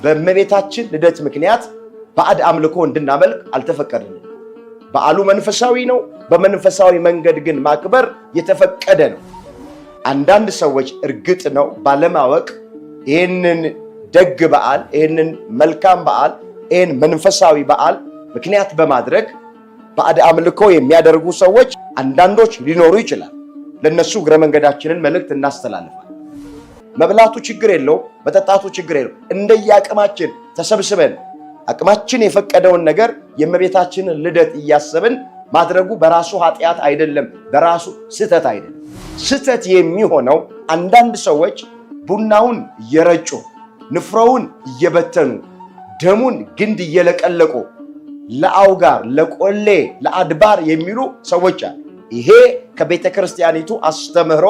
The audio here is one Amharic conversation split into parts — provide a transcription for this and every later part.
በእመቤታችን ልደት ምክንያት ባዕድ አምልኮ እንድናመልክ አልተፈቀደም። በዓሉ መንፈሳዊ ነው። በመንፈሳዊ መንገድ ግን ማክበር የተፈቀደ ነው። አንዳንድ ሰዎች እርግጥ ነው ባለማወቅ ይህንን ደግ በዓል፣ ይህንን መልካም በዓል፣ ይህን መንፈሳዊ በዓል ምክንያት በማድረግ ባዕድ አምልኮ የሚያደርጉ ሰዎች አንዳንዶች ሊኖሩ ይችላል። ለነሱ እግረ መንገዳችንን መልእክት እናስተላልፋል። መብላቱ ችግር የለው፣ መጠጣቱ ችግር የለው። እንደየአቅማችን ተሰብስበን አቅማችን የፈቀደውን ነገር የእመቤታችንን ልደት እያሰብን ማድረጉ በራሱ ኃጢአት አይደለም፣ በራሱ ስህተት አይደለም። ስህተት የሚሆነው አንዳንድ ሰዎች ቡናውን እየረጩ ንፍሮውን እየበተኑ ደሙን ግንድ እየለቀለቁ ለአውጋር፣ ለቆሌ፣ ለአድባር የሚሉ ሰዎች አሉ። ይሄ ከቤተ ክርስቲያኒቱ አስተምህሮ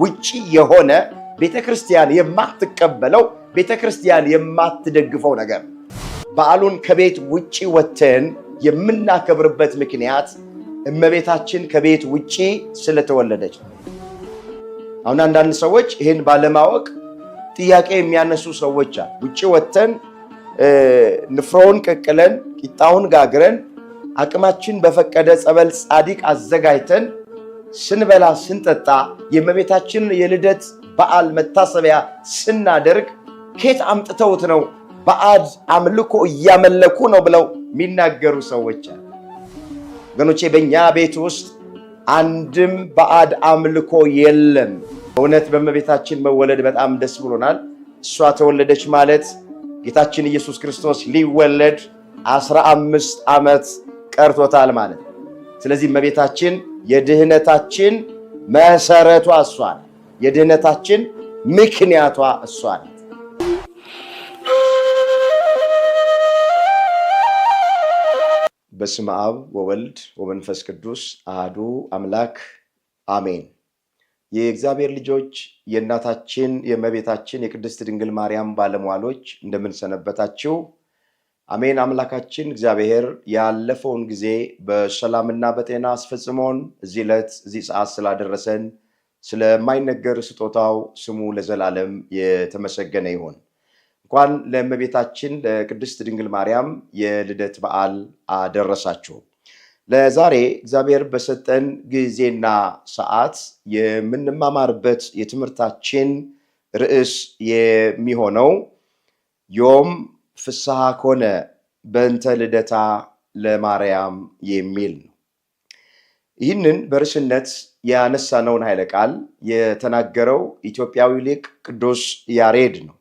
ውጪ የሆነ ቤተ ክርስቲያን የማትቀበለው ቤተ ክርስቲያን የማትደግፈው ነገር። በዓሉን ከቤት ውጪ ወተን የምናከብርበት ምክንያት እመቤታችን ከቤት ውጪ ስለተወለደች ነው። አሁን አንዳንድ ሰዎች ይህን ባለማወቅ ጥያቄ የሚያነሱ ሰዎች አሉ። ውጪ ወተን ንፍሮውን ቀቅለን ቂጣውን ጋግረን አቅማችን በፈቀደ ጸበል ጻዲቅ አዘጋጅተን ስንበላ ስንጠጣ የእመቤታችንን የልደት በዓል መታሰቢያ ስናደርግ ከየት አምጥተውት ነው ባዕድ አምልኮ እያመለኩ ነው ብለው የሚናገሩ ሰዎች አሉ። ወገኖቼ በእኛ ቤት ውስጥ አንድም ባዕድ አምልኮ የለም። በእውነት በእመቤታችን መወለድ በጣም ደስ ብሎናል። እሷ ተወለደች ማለት ጌታችን ኢየሱስ ክርስቶስ ሊወለድ 15 ዓመት ቀርቶታል ማለት ነው። ስለዚህ እመቤታችን የድህነታችን መሰረቷ እሷ ናት። የድህነታችን ምክንያቷ እሷ ናት። በስመ አብ ወወልድ ወመንፈስ ቅዱስ አሐዱ አምላክ አሜን። የእግዚአብሔር ልጆች፣ የእናታችን የእመቤታችን የቅድስት ድንግል ማርያም ባለሟሎች እንደምን ሰነበታችሁ? አሜን። አምላካችን እግዚአብሔር ያለፈውን ጊዜ በሰላምና በጤና አስፈጽሞን እዚህ ዕለት እዚህ ሰዓት ስላደረሰን ስለማይነገር ስጦታው ስሙ ለዘላለም የተመሰገነ ይሁን። እንኳን ለእመቤታችን ለቅድስት ድንግል ማርያም የልደት በዓል አደረሳችሁ። ለዛሬ እግዚአብሔር በሰጠን ጊዜና ሰዓት የምንማማርበት የትምህርታችን ርዕስ የሚሆነው ዮም ፍስሐ ኮነ በእንተ ልደታ ለማርያም የሚል ነው። ይህንን በርዕስነት ያነሳነውን ኃይለ ቃል የተናገረው ኢትዮጵያዊ ሊቅ ቅዱስ ያሬድ ነው።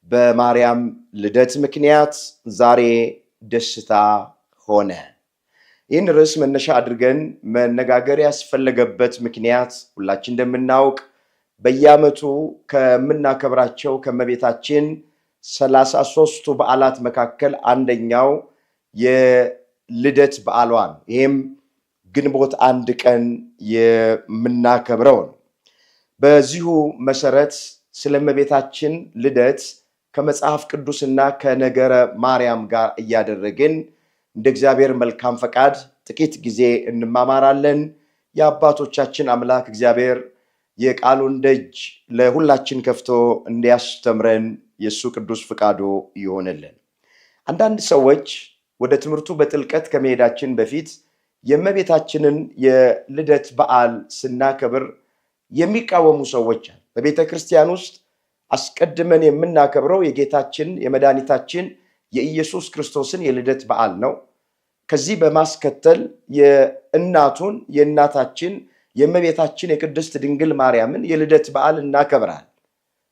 በማርያም ልደት ምክንያት ዛሬ ደስታ ሆነ። ይህን ርዕስ መነሻ አድርገን መነጋገር ያስፈለገበት ምክንያት ሁላችን እንደምናውቅ በየዓመቱ ከምናከብራቸው ከእመቤታችን 33ቱ በዓላት መካከል አንደኛው የልደት በዓሏ ነው። ይህም ግንቦት 1 ቀን የምናከብረው ነው። በዚሁ መሰረት ስለ እመቤታችን ልደት ከመጽሐፍ ቅዱስና ከነገረ ማርያም ጋር እያደረግን እንደ እግዚአብሔር መልካም ፈቃድ ጥቂት ጊዜ እንማማራለን። የአባቶቻችን አምላክ እግዚአብሔር የቃሉን ደጅ ለሁላችን ከፍቶ እንዲያስተምረን የእሱ ቅዱስ ፍቃዱ ይሆንልን። አንዳንድ ሰዎች ወደ ትምህርቱ በጥልቀት ከመሄዳችን በፊት የእመቤታችንን የልደት በዓል ስናከብር የሚቃወሙ ሰዎች አሉ። በቤተ ክርስቲያን ውስጥ አስቀድመን የምናከብረው የጌታችን የመድኃኒታችን የኢየሱስ ክርስቶስን የልደት በዓል ነው። ከዚህ በማስከተል የእናቱን የእናታችን የእመቤታችን የቅድስት ድንግል ማርያምን የልደት በዓል እናከብራል።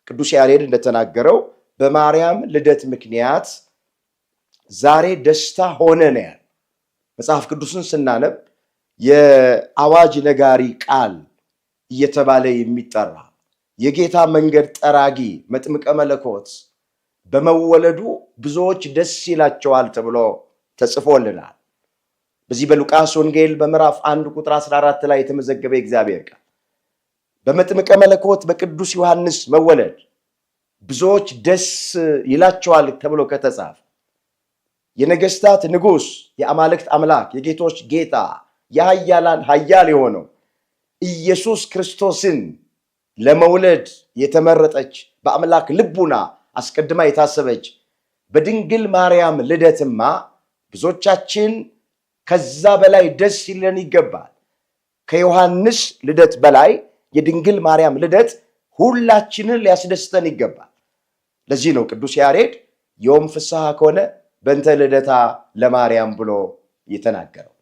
ቅዱስ ያሬድ እንደተናገረው በማርያም ልደት ምክንያት ዛሬ ደስታ ሆነ ነው ያለው። መጽሐፍ ቅዱስን ስናነብ የአዋጅ ነጋሪ ቃል እየተባለ የሚጠራ የጌታ መንገድ ጠራጊ መጥምቀ መለኮት በመወለዱ ብዙዎች ደስ ይላቸዋል ተብሎ ተጽፎልናል። በዚህ በሉቃስ ወንጌል በምዕራፍ 1 ቁጥር 14 ላይ የተመዘገበ እግዚአብሔር ቃል በመጥምቀ መለኮት በቅዱስ ዮሐንስ መወለድ ብዙዎች ደስ ይላቸዋል ተብሎ ከተጻፈ የነገስታት ንጉስ፣ የአማልክት አምላክ፣ የጌቶች ጌታ፣ የኃያላን ኃያል የሆነው ኢየሱስ ክርስቶስን ለመውለድ የተመረጠች በአምላክ ልቡና አስቀድማ የታሰበች በድንግል ማርያም ልደትማ ብዙዎቻችን ከዛ በላይ ደስ ይለን ይገባል። ከዮሐንስ ልደት በላይ የድንግል ማርያም ልደት ሁላችንን ሊያስደስተን ይገባል። ለዚህ ነው ቅዱስ ያሬድ ዮም ፍስሐ ከሆነ በእንተ ልደታ ለማርያም ብሎ የተናገረው።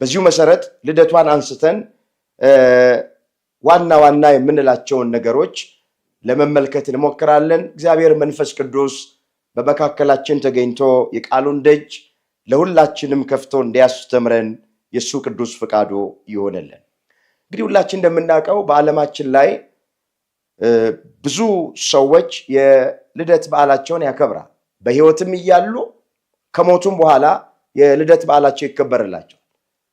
በዚሁ መሰረት ልደቷን አንስተን ዋና ዋና የምንላቸውን ነገሮች ለመመልከት እንሞክራለን። እግዚአብሔር መንፈስ ቅዱስ በመካከላችን ተገኝቶ የቃሉን ደጅ ለሁላችንም ከፍቶ እንዲያስተምረን የሱ ቅዱስ ፍቃዱ ይሆነልን። እንግዲህ ሁላችን እንደምናውቀው በዓለማችን ላይ ብዙ ሰዎች የልደት በዓላቸውን ያከብራል። በሕይወትም እያሉ ከሞቱም በኋላ የልደት በዓላቸው ይከበርላቸው።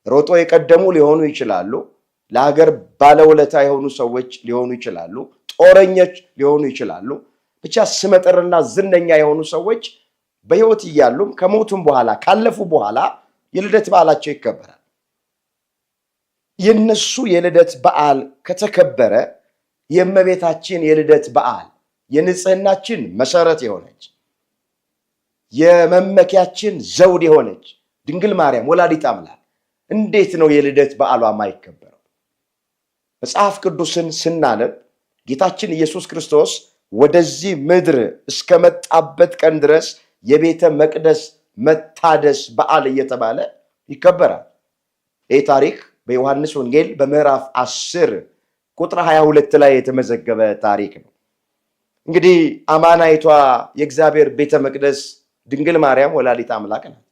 ሮጦ የቀደሙ ሊሆኑ ይችላሉ። ለሀገር ባለውለታ የሆኑ ሰዎች ሊሆኑ ይችላሉ። ጦረኞች ሊሆኑ ይችላሉ። ብቻ ስመጥርና ዝነኛ የሆኑ ሰዎች በሕይወት እያሉም ከሞቱም በኋላ ካለፉ በኋላ የልደት በዓላቸው ይከበራል። የነሱ የልደት በዓል ከተከበረ የእመቤታችን የልደት በዓል የንጽህናችን መሰረት የሆነች የመመኪያችን ዘውድ የሆነች ድንግል ማርያም ወላዲት አምላክ እንዴት ነው የልደት በዓሏ ማይከበረው? መጽሐፍ ቅዱስን ስናነብ ጌታችን ኢየሱስ ክርስቶስ ወደዚህ ምድር እስከመጣበት ቀን ድረስ የቤተ መቅደስ መታደስ በዓል እየተባለ ይከበራል። ይህ ታሪክ በዮሐንስ ወንጌል በምዕራፍ 10 ቁጥር 22 ላይ የተመዘገበ ታሪክ ነው። እንግዲህ አማናይቷ የእግዚአብሔር ቤተ መቅደስ ድንግል ማርያም ወላዲት አምላክ ናት።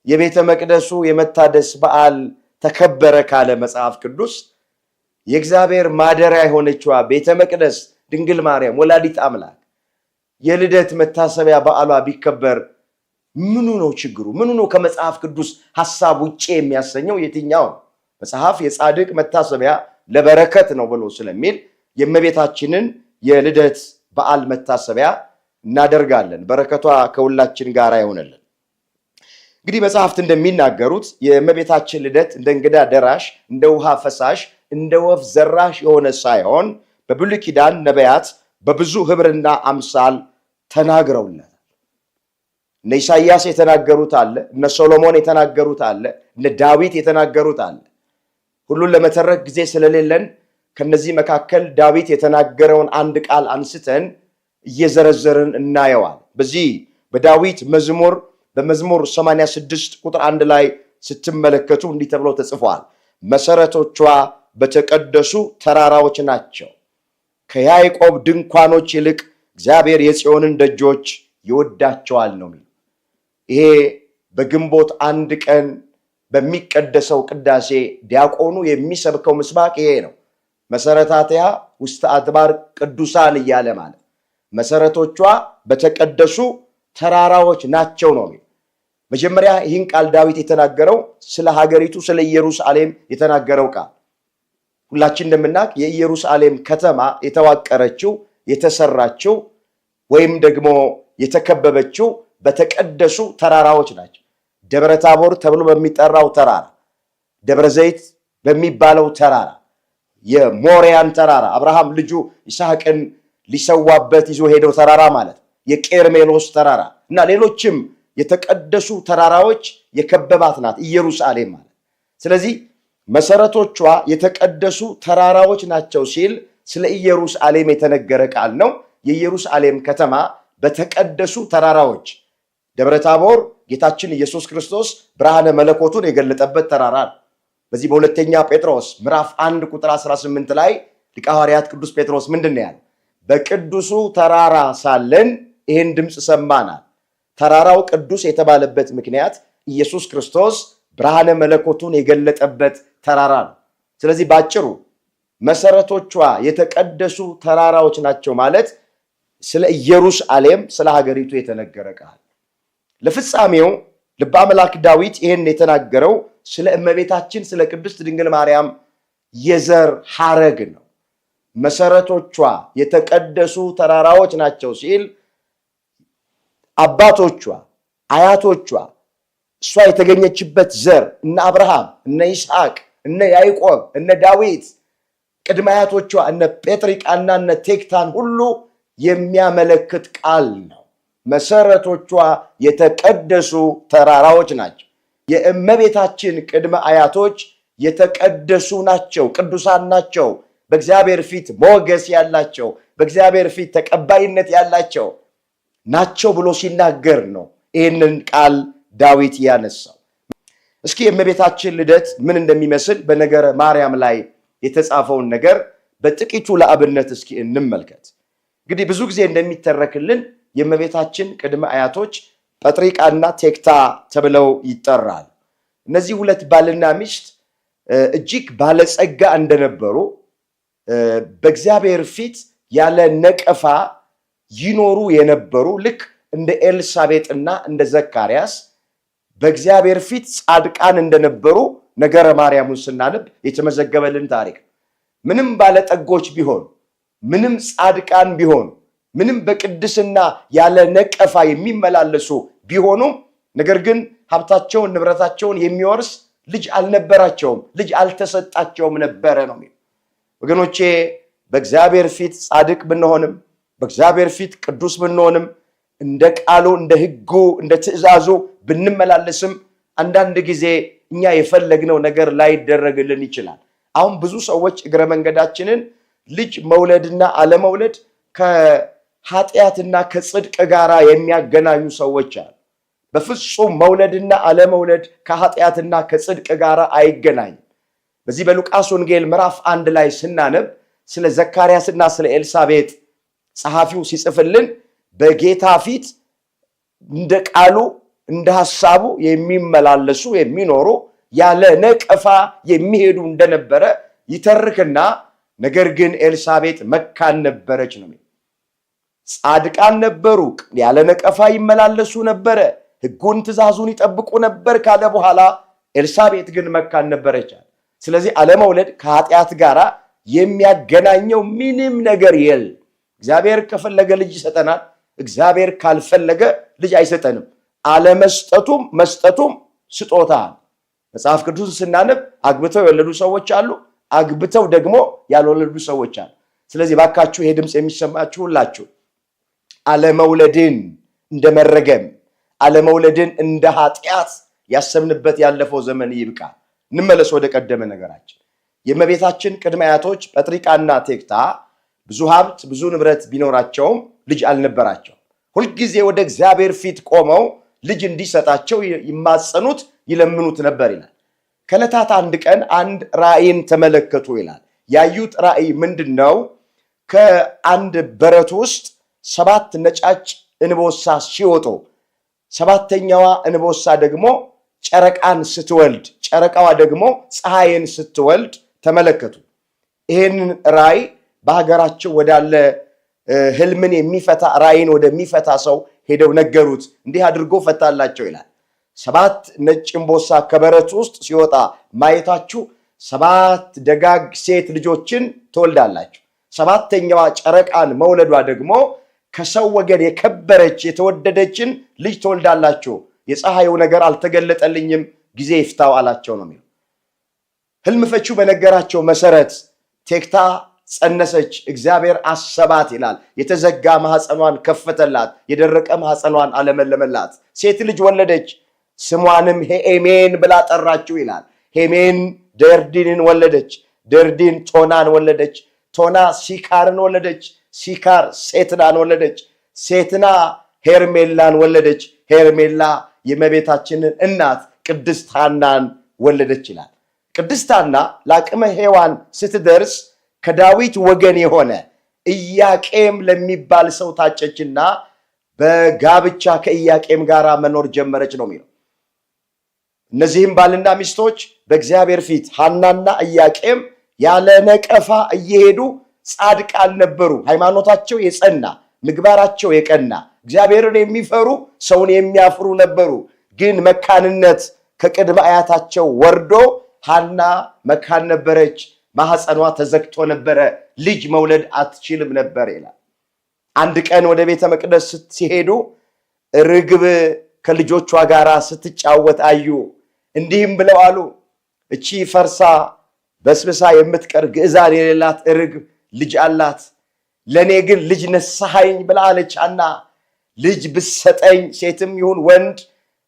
የቤተ መቅደሱ የመታደስ በዓል ተከበረ ካለ መጽሐፍ ቅዱስ የእግዚአብሔር ማደሪያ የሆነችዋ ቤተ መቅደስ ድንግል ማርያም ወላዲት አምላክ የልደት መታሰቢያ በዓሏ ቢከበር ምኑ ነው ችግሩ? ምኑ ነው ከመጽሐፍ ቅዱስ ሐሳብ ውጪ የሚያሰኘው? የትኛው መጽሐፍ የጻድቅ መታሰቢያ ለበረከት ነው ብሎ ስለሚል የእመቤታችንን የልደት በዓል መታሰቢያ እናደርጋለን። በረከቷ ከሁላችን ጋር ይሆነልን። እንግዲህ መጽሐፍት እንደሚናገሩት የእመቤታችን ልደት እንደ እንግዳ ደራሽ፣ እንደ ውሃ ፈሳሽ፣ እንደ ወፍ ዘራሽ የሆነ ሳይሆን በብሉይ ኪዳን ነቢያት በብዙ ህብርና አምሳል ተናግረውለታል። እነ ኢሳይያስ የተናገሩት አለ፣ እነ ሶሎሞን የተናገሩት አለ፣ እነ ዳዊት የተናገሩት አለ። ሁሉን ለመተረክ ጊዜ ስለሌለን ከነዚህ መካከል ዳዊት የተናገረውን አንድ ቃል አንስተን እየዘረዘርን እናየዋል። በዚህ በዳዊት መዝሙር በመዝሙር 86 ቁጥር 1 ላይ ስትመለከቱ እንዲህ ተብሎ ተጽፏል። መሰረቶቿ በተቀደሱ ተራራዎች ናቸው፣ ከያዕቆብ ድንኳኖች ይልቅ እግዚአብሔር የጽዮንን ደጆች ይወዳቸዋል ነው የሚለው። ይሄ በግንቦት 1 ቀን በሚቀደሰው ቅዳሴ ዲያቆኑ የሚሰብከው ምስባክ ይሄ ነው። መሰረታትያ ውስተ አድባር ቅዱሳን እያለ ማለት መሰረቶቿ በተቀደሱ ተራራዎች ናቸው ነው የሚለው። መጀመሪያ ይህን ቃል ዳዊት የተናገረው ስለ ሀገሪቱ ስለ ኢየሩሳሌም የተናገረው ቃል። ሁላችን እንደምናውቅ የኢየሩሳሌም ከተማ የተዋቀረችው የተሰራችው ወይም ደግሞ የተከበበችው በተቀደሱ ተራራዎች ናቸው። ደብረ ታቦር ተብሎ በሚጠራው ተራራ፣ ደብረ ዘይት በሚባለው ተራራ፣ የሞሪያን ተራራ አብርሃም ልጁ ይስሐቅን ሊሰዋበት ይዞ ሄደው ተራራ ማለት የቄርሜሎስ ተራራ እና ሌሎችም የተቀደሱ ተራራዎች የከበባት ናት ኢየሩሳሌም ማለት። ስለዚህ መሰረቶቿ የተቀደሱ ተራራዎች ናቸው ሲል ስለ ኢየሩሳሌም የተነገረ ቃል ነው። የኢየሩሳሌም ከተማ በተቀደሱ ተራራዎች፣ ደብረ ታቦር ጌታችን ኢየሱስ ክርስቶስ ብርሃነ መለኮቱን የገለጠበት ተራራ ነው። በዚህ በሁለተኛ ጴጥሮስ ምዕራፍ 1 ቁጥር 18 ላይ ሊቀ ሐዋርያት ቅዱስ ጴጥሮስ ምንድን ነው ያለው? በቅዱሱ ተራራ ሳለን ይህን ድምፅ ሰማናል። ተራራው ቅዱስ የተባለበት ምክንያት ኢየሱስ ክርስቶስ ብርሃነ መለኮቱን የገለጠበት ተራራ ነው። ስለዚህ ባጭሩ መሰረቶቿ የተቀደሱ ተራራዎች ናቸው ማለት ስለ ኢየሩሳሌም ስለ ሀገሪቱ የተነገረ ቃል። ለፍጻሜው ልበ አምላክ ዳዊት ይህን የተናገረው ስለ እመቤታችን ስለ ቅድስት ድንግል ማርያም የዘር ሐረግ ነው። መሰረቶቿ የተቀደሱ ተራራዎች ናቸው ሲል አባቶቿ፣ አያቶቿ፣ እሷ የተገኘችበት ዘር እነ አብርሃም፣ እነ ይስሐቅ፣ እነ ያዕቆብ፣ እነ ዳዊት ቅድመ አያቶቿ እነ ጴጥሪቃና እነ ቴክታን ሁሉ የሚያመለክት ቃል ነው። መሰረቶቿ የተቀደሱ ተራራዎች ናቸው። የእመቤታችን ቅድመ አያቶች የተቀደሱ ናቸው፣ ቅዱሳን ናቸው፣ በእግዚአብሔር ፊት ሞገስ ያላቸው፣ በእግዚአብሔር ፊት ተቀባይነት ያላቸው ናቸው ብሎ ሲናገር ነው ይህንን ቃል ዳዊት ያነሳው። እስኪ የእመቤታችን ልደት ምን እንደሚመስል በነገረ ማርያም ላይ የተጻፈውን ነገር በጥቂቱ ለአብነት እስኪ እንመልከት። እንግዲህ ብዙ ጊዜ እንደሚተረክልን የእመቤታችን ቅድመ አያቶች ጰጥሪቃና ቴክታ ተብለው ይጠራል። እነዚህ ሁለት ባልና ሚስት እጅግ ባለጸጋ እንደነበሩ በእግዚአብሔር ፊት ያለ ነቀፋ ይኖሩ የነበሩ ልክ እንደ ኤልሳቤጥና እንደ ዘካርያስ በእግዚአብሔር ፊት ጻድቃን እንደነበሩ ነገረ ማርያምን ስናነብ የተመዘገበልን ታሪክ። ምንም ባለጠጎች ቢሆን፣ ምንም ጻድቃን ቢሆን፣ ምንም በቅድስና ያለ ነቀፋ የሚመላለሱ ቢሆኑም ነገር ግን ሀብታቸውን ንብረታቸውን የሚወርስ ልጅ አልነበራቸውም፣ ልጅ አልተሰጣቸውም ነበረ ነው የሚለው። ወገኖቼ በእግዚአብሔር ፊት ጻድቅ ብንሆንም በእግዚአብሔር ፊት ቅዱስ ብንሆንም እንደ ቃሉ እንደ ሕጉ እንደ ትእዛዙ ብንመላለስም አንዳንድ ጊዜ እኛ የፈለግነው ነገር ላይደረግልን ይችላል። አሁን ብዙ ሰዎች እግረ መንገዳችንን ልጅ መውለድና አለመውለድ ከኃጢአትና ከጽድቅ ጋር የሚያገናኙ ሰዎች አሉ። በፍጹም መውለድና አለመውለድ ከኃጢአትና ከጽድቅ ጋር አይገናኝም። በዚህ በሉቃስ ወንጌል ምዕራፍ 1 ላይ ስናነብ ስለ ዘካርያስና ስለ ኤልሳቤጥ ጸሐፊው ሲጽፍልን በጌታ ፊት እንደ ቃሉ እንደ ሐሳቡ የሚመላለሱ የሚኖሩ ያለ ነቀፋ የሚሄዱ እንደነበረ ይተርክና ነገር ግን ኤልሳቤጥ መካን ነበረች ነው። ጻድቃን ነበሩ፣ ያለ ነቀፋ ይመላለሱ ነበረ፣ ሕጉን ትእዛዙን ይጠብቁ ነበር ካለ በኋላ ኤልሳቤጥ ግን መካን ነበረች። ስለዚህ አለመውለድ ከኃጢአት ጋር የሚያገናኘው ምንም ነገር የለም። እግዚአብሔር ከፈለገ ልጅ ይሰጠናል፣ እግዚአብሔር ካልፈለገ ልጅ አይሰጠንም። አለመስጠቱም መስጠቱም ስጦታ። መጽሐፍ ቅዱስን ስናነብ አግብተው የወለዱ ሰዎች አሉ፣ አግብተው ደግሞ ያልወለዱ ሰዎች አሉ። ስለዚህ ባካችሁ ይሄ ድምፅ የሚሰማችሁ ሁላችሁ አለመውለድን እንደመረገም አለመውለድን እንደ ኃጢአት ያሰብንበት ያለፈው ዘመን ይብቃ። እንመለስ ወደ ቀደመ ነገራችን። የእመቤታችን ቅድመ አያቶች ጰጥሪቃና ቴክታ ብዙ ሀብት ብዙ ንብረት ቢኖራቸውም ልጅ አልነበራቸው። ሁልጊዜ ወደ እግዚአብሔር ፊት ቆመው ልጅ እንዲሰጣቸው ይማጸኑት ይለምኑት ነበር ይላል። ከዕለታት አንድ ቀን አንድ ራእይን ተመለከቱ ይላል። ያዩት ራእይ ምንድን ነው? ከአንድ በረት ውስጥ 7 ነጫጭ እንቦሳ ሲወጡ 7ተኛዋ እንቦሳ ደግሞ ጨረቃን ስትወልድ፣ ጨረቃዋ ደግሞ ፀሐይን ስትወልድ ተመለከቱ። ይህንን ራእይ በሀገራቸው ወዳለ ህልምን የሚፈታ ራእይን ወደሚፈታ ሰው ሄደው ነገሩት። እንዲህ አድርጎ ፈታላቸው ይላል። 7 ነጭ እንቦሳ ከበረት ውስጥ ሲወጣ ማየታችሁ 7 ደጋግ ሴት ልጆችን ትወልዳላችሁ። 7ተኛዋ ጨረቃን መውለዷ ደግሞ ከሰው ወገን የከበረች የተወደደችን ልጅ ትወልዳላችሁ። የፀሐዩ ነገር አልተገለጠልኝም፣ ጊዜ ይፍታው አላቸው ነው የሚለው። ህልም ፈቺው በነገራቸው መሰረት ቴክታ ጸነሰች፣ እግዚአብሔር አሰባት ይላል። የተዘጋ ማህፀኗን ከፈተላት፣ የደረቀ ማህፀኗን አለመለመላት። ሴት ልጅ ወለደች፣ ስሟንም ሄሜን ብላ ጠራችው ይላል። ሄሜን ደርዲንን ወለደች፣ ደርዲን ቶናን ወለደች፣ ቶና ሲካርን ወለደች፣ ሲካር ሴትናን ወለደች፣ ሴትና ሄርሜላን ወለደች፣ ሄርሜላ የእመቤታችንን እናት ቅድስት ሐናን ወለደች ይላል። ቅድስት ሐና ለአቅመ ሔዋን ስትደርስ ከዳዊት ወገን የሆነ ኢያቄም ለሚባል ሰው ታጨችና በጋብቻ ከኢያቄም ጋር መኖር ጀመረች ነው የሚለው። እነዚህም ባልና ሚስቶች በእግዚአብሔር ፊት ሐናና ኢያቄም ያለ ነቀፋ እየሄዱ ጻድቃን ነበሩ። ሃይማኖታቸው የጸና ምግባራቸው የቀና እግዚአብሔርን የሚፈሩ ሰውን የሚያፍሩ ነበሩ። ግን መካንነት ከቅድመ አያታቸው ወርዶ ሐና መካን ነበረች። ማህፀኗ ተዘግቶ ነበረ። ልጅ መውለድ አትችልም ነበር ይላል። አንድ ቀን ወደ ቤተ መቅደስ ሲሄዱ ርግብ ከልጆቿ ጋር ስትጫወት አዩ። እንዲህም ብለው አሉ፣ እቺ ፈርሳ በስብሳ የምትቀር ግዕዛን የሌላት ርግብ ልጅ አላት፣ ለእኔ ግን ልጅ ነሳኸኝ ብላ አለች ሐና። ልጅ ብሰጠኝ ሴትም ይሁን ወንድ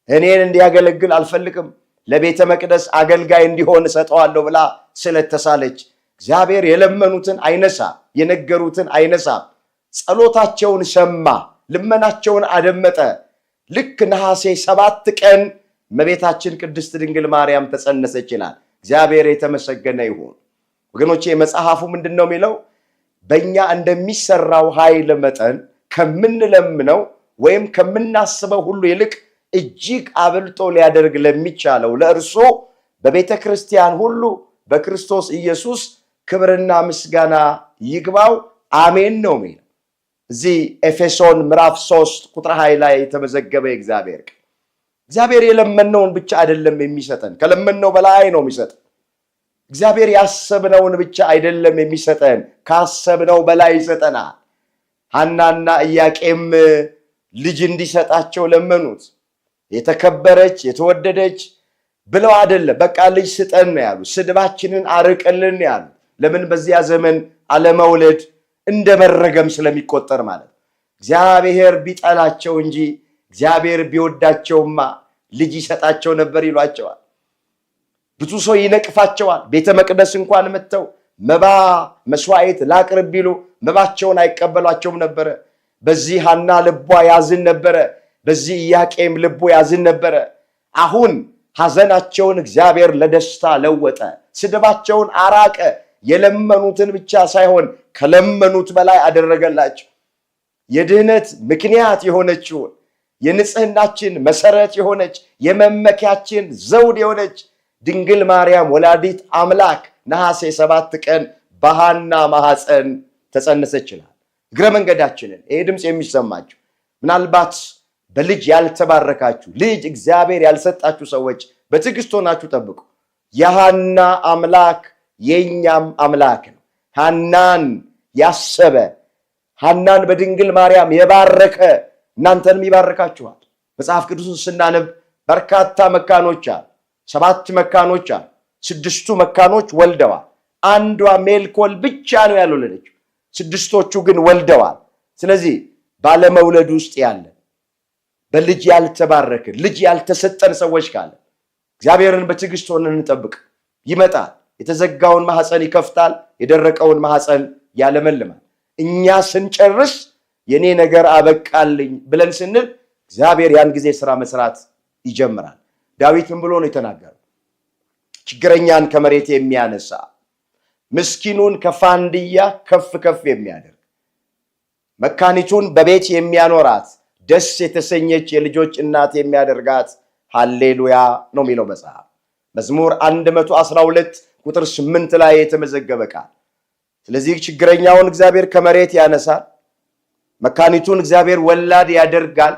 እኔን እንዲያገለግል አልፈልግም፣ ለቤተ መቅደስ አገልጋይ እንዲሆን እሰጠዋለሁ ብላ ስለተሳለች እግዚአብሔር የለመኑትን አይነሳ፣ የነገሩትን አይነሳ። ጸሎታቸውን ሰማ፣ ልመናቸውን አደመጠ። ልክ ነሐሴ 7 ቀን እመቤታችን ቅድስት ድንግል ማርያም ተጸነሰች ይላል። እግዚአብሔር የተመሰገነ ይሁን። ወገኖቼ መጽሐፉ ምንድን ነው የሚለው? በእኛ እንደሚሰራው ኃይል መጠን ከምንለምነው ወይም ከምናስበው ሁሉ ይልቅ እጅግ አብልጦ ሊያደርግ ለሚቻለው ለእርሱ በቤተ ክርስቲያን ሁሉ በክርስቶስ ኢየሱስ ክብርና ምስጋና ይግባው፣ አሜን ነው የሚለው። እዚህ ኤፌሶን ምዕራፍ 3 ቁጥር 20 ላይ የተመዘገበ እግዚአብሔር የለመነውን ብቻ አይደለም የሚሰጠን፣ ከለመነው በላይ ነው የሚሰጠን። እግዚአብሔር ያሰብነውን ብቻ አይደለም የሚሰጠን፣ ካሰብነው በላይ ይሰጠናል። ሐናና ኢያቄም ልጅ እንዲሰጣቸው ለመኑት። የተከበረች የተወደደች ብለው አይደለም፣ በቃ ልጅ ስጠን ነው ያሉ። ስድባችንን አርቅልን ያሉ። ለምን? በዚያ ዘመን አለመውለድ እንደ መረገም ስለሚቆጠር ማለት። እግዚአብሔር ቢጠላቸው እንጂ እግዚአብሔር ቢወዳቸውማ ልጅ ይሰጣቸው ነበር ይሏቸዋል። ብዙ ሰው ይነቅፋቸዋል። ቤተ መቅደስ እንኳን መጥተው መባ መስዋዕት ላቅርብ ቢሉ መባቸውን አይቀበሏቸውም ነበረ። በዚህ ሐና ልቧ ያዝን ነበረ፣ በዚህ ኢያቄም ልቡ ያዝን ነበረ። አሁን ሐዘናቸውን እግዚአብሔር ለደስታ ለወጠ፣ ስድባቸውን አራቀ። የለመኑትን ብቻ ሳይሆን ከለመኑት በላይ አደረገላቸው። የድህነት ምክንያት የሆነችውን የንጽህናችን መሰረት የሆነች የመመኪያችን ዘውድ የሆነች ድንግል ማርያም ወላዲት አምላክ ነሐሴ 7 ቀን በሐና ማኅፀን ተጸነሰች ይላል። እግረ መንገዳችንን ይሄ ድምፅ የሚሰማችሁ ምናልባት በልጅ ያልተባረካችሁ ልጅ እግዚአብሔር ያልሰጣችሁ ሰዎች በትዕግስት ሆናችሁ ጠብቁ። የሐና አምላክ የኛም አምላክ ነው። ሐናን ያሰበ ሐናን በድንግል ማርያም የባረከ እናንተንም ይባርካችኋል። መጽሐፍ ቅዱስን ስናነብ በርካታ መካኖች አሉ። 7 መካኖች አሉ። 6ቱ መካኖች ወልደዋል። አንዷ ሜልኮል ብቻ ነው ያልወለደችው። 6ቶቹ ግን ወልደዋል። ስለዚህ ባለመውለድ ውስጥ ያለን በልጅ ያልተባረክን ልጅ ያልተሰጠን ሰዎች ካለ እግዚአብሔርን በትዕግስት ሆነን እንጠብቅ። ይመጣል። የተዘጋውን ማህፀን ይከፍታል፣ የደረቀውን ማህፀን ያለመልማል። እኛ ስንጨርስ የኔ ነገር አበቃልኝ ብለን ስንል እግዚአብሔር ያን ጊዜ ስራ መስራት ይጀምራል። ዳዊት ምን ብሎ ነው የተናገረው? ችግረኛን ከመሬት የሚያነሳ ምስኪኑን ከፋንድያ ከፍ ከፍ የሚያደርግ መካኒቱን በቤት የሚያኖራት ደስ የተሰኘች የልጆች እናት የሚያደርጋት ሃሌሉያ ነው የሚለው መጽሐፍ። መዝሙር 112 ቁጥር 8 ላይ የተመዘገበ ቃል። ስለዚህ ችግረኛውን እግዚአብሔር ከመሬት ያነሳል፣ መካኒቱን እግዚአብሔር ወላድ ያደርጋል፣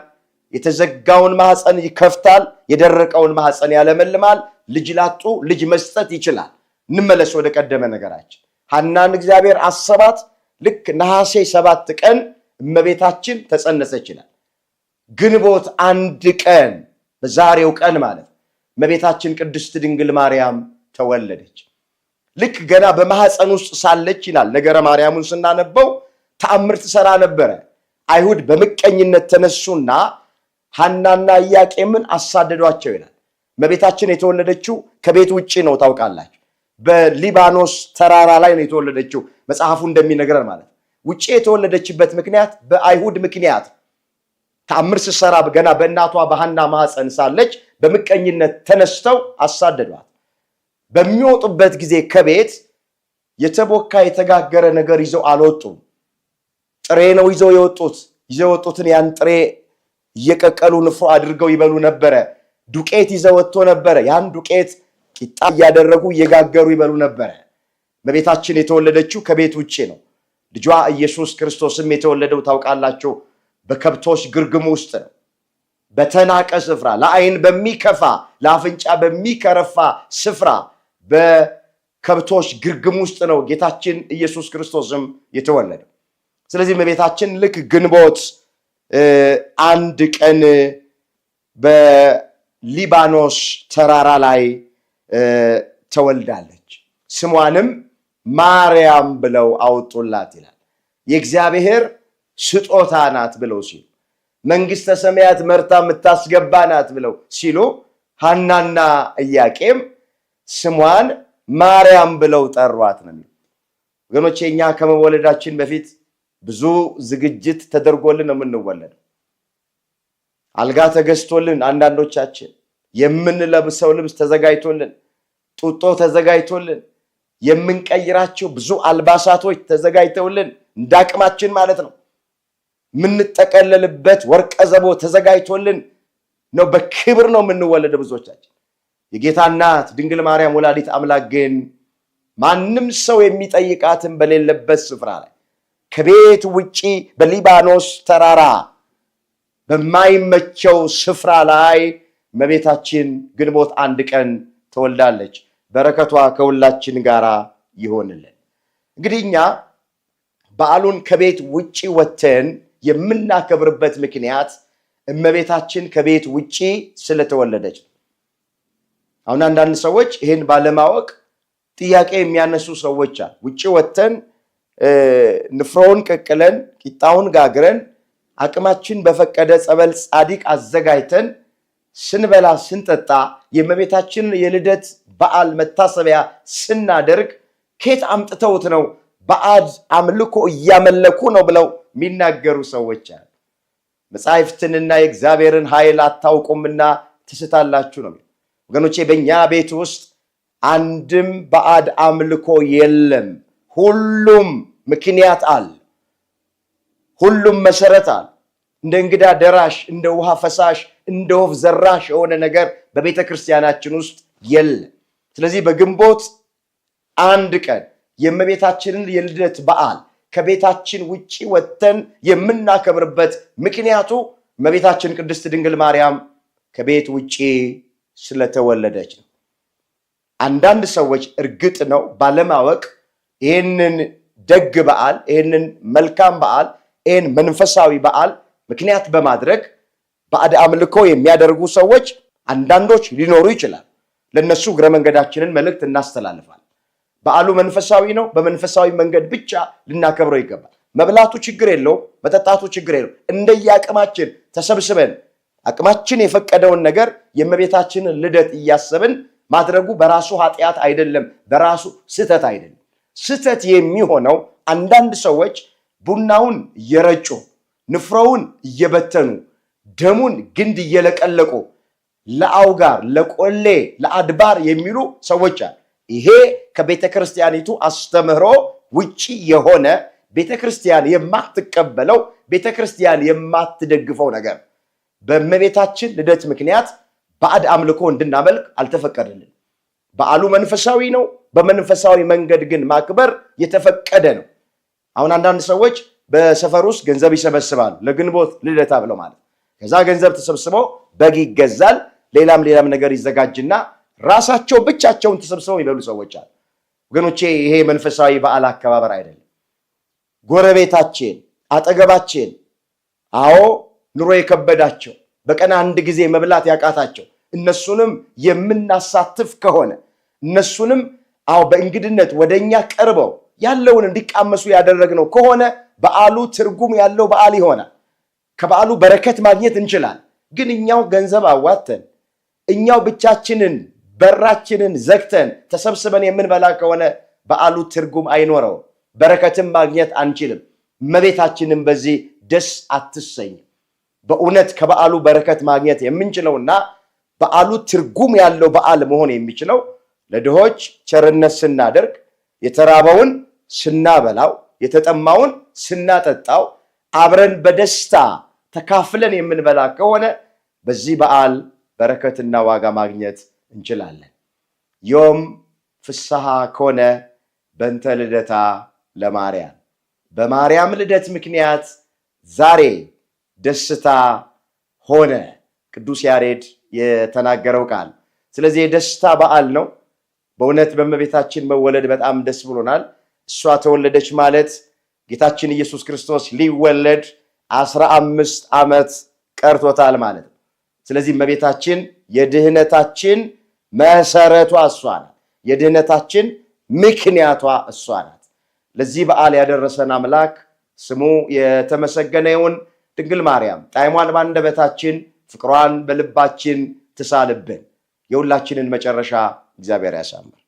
የተዘጋውን ማህፀን ይከፍታል፣ የደረቀውን ማህፀን ያለመልማል። ልጅ ላጡ ልጅ መስጠት ይችላል። እንመለስ ወደ ቀደመ ነገራችን። ሐናን እግዚአብሔር አሰባት። ልክ ነሐሴ 7 ቀን እመቤታችን ተጸነሰች ይላል። ግንቦት 1 ቀን በዛሬው ቀን ማለት እመቤታችን ቅድስት ድንግል ማርያም ተወለደች። ልክ ገና በማህፀን ውስጥ ሳለች ይላል ነገረ ማርያሙን ስናነበው ተአምር ትሰራ ነበረ። አይሁድ በምቀኝነት ተነሱና ሐናና ኢያቄምን አሳደዷቸው ይላል። እመቤታችን የተወለደችው ከቤት ውጪ ነው ታውቃላችሁ። በሊባኖስ ተራራ ላይ ነው የተወለደችው መጽሐፉ እንደሚነግረን ማለት። ውጪ የተወለደችበት ምክንያት በአይሁድ ምክንያት ተአምር ስትሰራ ገና በእናቷ በሐና ማህፀን ሳለች በምቀኝነት ተነስተው አሳደዷት። በሚወጡበት ጊዜ ከቤት የተቦካ የተጋገረ ነገር ይዘው አልወጡም። ጥሬ ነው ይዘው የወጡት። ይዘው የወጡትን ያን ጥሬ እየቀቀሉ ንፍሮ አድርገው ይበሉ ነበረ። ዱቄት ይዘው ወጥቶ ነበረ። ያን ዱቄት ቂጣ እያደረጉ እየጋገሩ ይበሉ ነበረ። እመቤታችን የተወለደችው ከቤት ውጪ ነው። ልጇ ኢየሱስ ክርስቶስም የተወለደው ታውቃላችሁ በከብቶች ግርግም ውስጥ ነው። በተናቀ ስፍራ፣ ለዓይን በሚከፋ ለአፍንጫ በሚከረፋ ስፍራ በከብቶች ግርግም ውስጥ ነው ጌታችን ኢየሱስ ክርስቶስም የተወለደው። ስለዚህ እመቤታችን ልክ ግንቦት 1 ቀን በሊባኖስ ተራራ ላይ ተወልዳለች። ስሟንም ማርያም ብለው አወጡላት ይላል። የእግዚአብሔር ስጦታ ናት ብለው ሲሉ መንግስተ ሰማያት መርታ የምታስገባ ናት ብለው ሲሉ ሐናና ኢያቄም ስሟን ማርያም ብለው ጠሯት ነው። ወገኖቼ እኛ ከመወለዳችን በፊት ብዙ ዝግጅት ተደርጎልን ነው የምንወለደው። አልጋ ተገዝቶልን፣ አንዳንዶቻችን የምንለብሰው ልብስ ተዘጋጅቶልን፣ ጡጦ ተዘጋጅቶልን፣ የምንቀይራቸው ብዙ አልባሳቶች ተዘጋጅተውልን እንዳቅማችን ማለት ነው። የምንጠቀለልበት ወርቀ ዘቦ ተዘጋጅቶልን ነው በክብር ነው የምንወለደው ብዙዎቻችን። የጌታ እናት ድንግል ማርያም ወላዲት አምላክ ግን ማንም ሰው የሚጠይቃትን በሌለበት ስፍራ ላይ ከቤት ውጪ በሊባኖስ ተራራ በማይመቸው ስፍራ ላይ እመቤታችን ግንቦት 1 ቀን ተወልዳለች። በረከቷ ከሁላችን ጋር ይሆንልን። እንግዲህ እኛ በዓሉን ከቤት ውጪ ወተን የምናከብርበት ምክንያት እመቤታችን ከቤት ውጪ ስለተወለደች ነው። አሁን አንዳንድ ሰዎች ይህን ባለማወቅ ጥያቄ የሚያነሱ ሰዎች አሉ። ውጪ ወተን ንፍሮውን ቀቅለን ቂጣውን ጋግረን አቅማችን በፈቀደ ጸበል ጻዲቅ አዘጋጅተን ስንበላ ስንጠጣ የእመቤታችን የልደት በዓል መታሰቢያ ስናደርግ ከየት አምጥተውት ነው ባዕድ አምልኮ እያመለኩ ነው ብለው የሚናገሩ ሰዎች አሉ። መጻሕፍትንና የእግዚአብሔርን ኃይል አታውቁምና ትስታላችሁ ነው። ወገኖቼ በእኛ ቤት ውስጥ አንድም ባዕድ አምልኮ የለም። ሁሉም ምክንያት አለ። ሁሉም መሰረት አለ። እንደ እንግዳ ደራሽ፣ እንደ ውሃ ፈሳሽ፣ እንደ ወፍ ዘራሽ የሆነ ነገር በቤተ ክርስቲያናችን ውስጥ የለም። ስለዚህ በግንቦት 1 ቀን የእመቤታችንን የልደት በዓል ከቤታችን ውጪ ወጥተን የምናከብርበት ምክንያቱ እመቤታችን ቅድስት ድንግል ማርያም ከቤት ውጪ ስለተወለደች ነው። አንዳንድ ሰዎች እርግጥ ነው ባለማወቅ ይህንን ደግ በዓል፣ ይህንን መልካም በዓል፣ ይህን መንፈሳዊ በዓል ምክንያት በማድረግ ባዕድ አምልኮ የሚያደርጉ ሰዎች አንዳንዶች ሊኖሩ ይችላል። ለነሱ እግረ መንገዳችንን መልእክት እናስተላልፋል። በዓሉ መንፈሳዊ ነው። በመንፈሳዊ መንገድ ብቻ ልናከብረው ይገባል። መብላቱ ችግር የለውም፣ መጠጣቱ ችግር የለውም። እንደየአቅማችን ተሰብስበን አቅማችን የፈቀደውን ነገር የእመቤታችንን ልደት እያሰብን ማድረጉ በራሱ ኃጢአት አይደለም፣ በራሱ ስህተት አይደለም። ስህተት የሚሆነው አንዳንድ ሰዎች ቡናውን እየረጩ ንፍሮውን እየበተኑ ደሙን ግንድ እየለቀለቁ ለአውጋር፣ ለቆሌ፣ ለአድባር የሚሉ ሰዎች አሉ። ይሄ ከቤተ ክርስቲያኒቱ አስተምህሮ ውጪ የሆነ ቤተ ክርስቲያን የማትቀበለው ቤተ ክርስቲያን የማትደግፈው ነገር። በእመቤታችን ልደት ምክንያት ባዕድ አምልኮ እንድናመልክ አልተፈቀደልን። በዓሉ መንፈሳዊ ነው። በመንፈሳዊ መንገድ ግን ማክበር የተፈቀደ ነው። አሁን አንዳንድ ሰዎች በሰፈር ውስጥ ገንዘብ ይሰበስባሉ ለግንቦት ልደታ ብለው ማለት። ከዛ ገንዘብ ተሰብስበው በግ ይገዛል፣ ሌላም ነገር ይዘጋጅና ራሳቸው ብቻቸውን ተሰብስበው ይበሉ ሰዎች አሉ። ወገኖቼ ይሄ መንፈሳዊ በዓል አከባበር አይደለም። ጎረቤታችን፣ አጠገባችን አዎ ኑሮ የከበዳቸው በቀን 1 ጊዜ መብላት ያቃታቸው እነሱንም የምናሳትፍ ከሆነ እነሱንም አዎ በእንግድነት ወደኛ ቀርበው ያለውን እንዲቃመሱ ያደረግነው ከሆነ በዓሉ ትርጉም ያለው በዓል ይሆናል። ከበዓሉ በረከት ማግኘት እንችላለን። ግን እኛው ገንዘብ አዋተን እኛው ብቻችንን በራችንን ዘግተን ተሰብስበን የምንበላ ከሆነ በዓሉ ትርጉም አይኖረውም፣ በረከትም ማግኘት አንችልም። እመቤታችንን በዚህ ደስ አትሰኝም። በእውነት ከበዓሉ በረከት ማግኘት የምንችለውና በዓሉ ትርጉም ያለው በዓል መሆን የሚችለው ለድሆች ቸርነት ስናደርግ፣ የተራበውን ስናበላው፣ የተጠማውን ስናጠጣው፣ አብረን በደስታ ተካፍለን የምንበላ ከሆነ በዚህ በዓል በረከትና ዋጋ ማግኘት እንችላለን። ዮም ፍስሐ ኮነ በእንተ ልደታ ለማርያም። በማርያም ልደት ምክንያት ዛሬ ደስታ ሆነ፣ ቅዱስ ያሬድ የተናገረው ቃል። ስለዚህ የደስታ በዓል ነው። በእውነት በእመቤታችን መወለድ በጣም ደስ ብሎናል። እሷ ተወለደች ማለት ጌታችን ኢየሱስ ክርስቶስ ሊወለድ 15 ዓመት ቀርቶታል ማለት ነው። ስለዚህ እመቤታችን የድህነታችን መሰረቷ እሷ ናት። የድህነታችን ምክንያቷ እሷ ናት። ለዚህ በዓል ያደረሰን አምላክ ስሙ የተመሰገነ ይሁን። ድንግል ማርያም ጣዕሟን ባንደበታችን ፍቅሯን በልባችን ትሳልብን። የሁላችንን መጨረሻ እግዚአብሔር ያሳምር።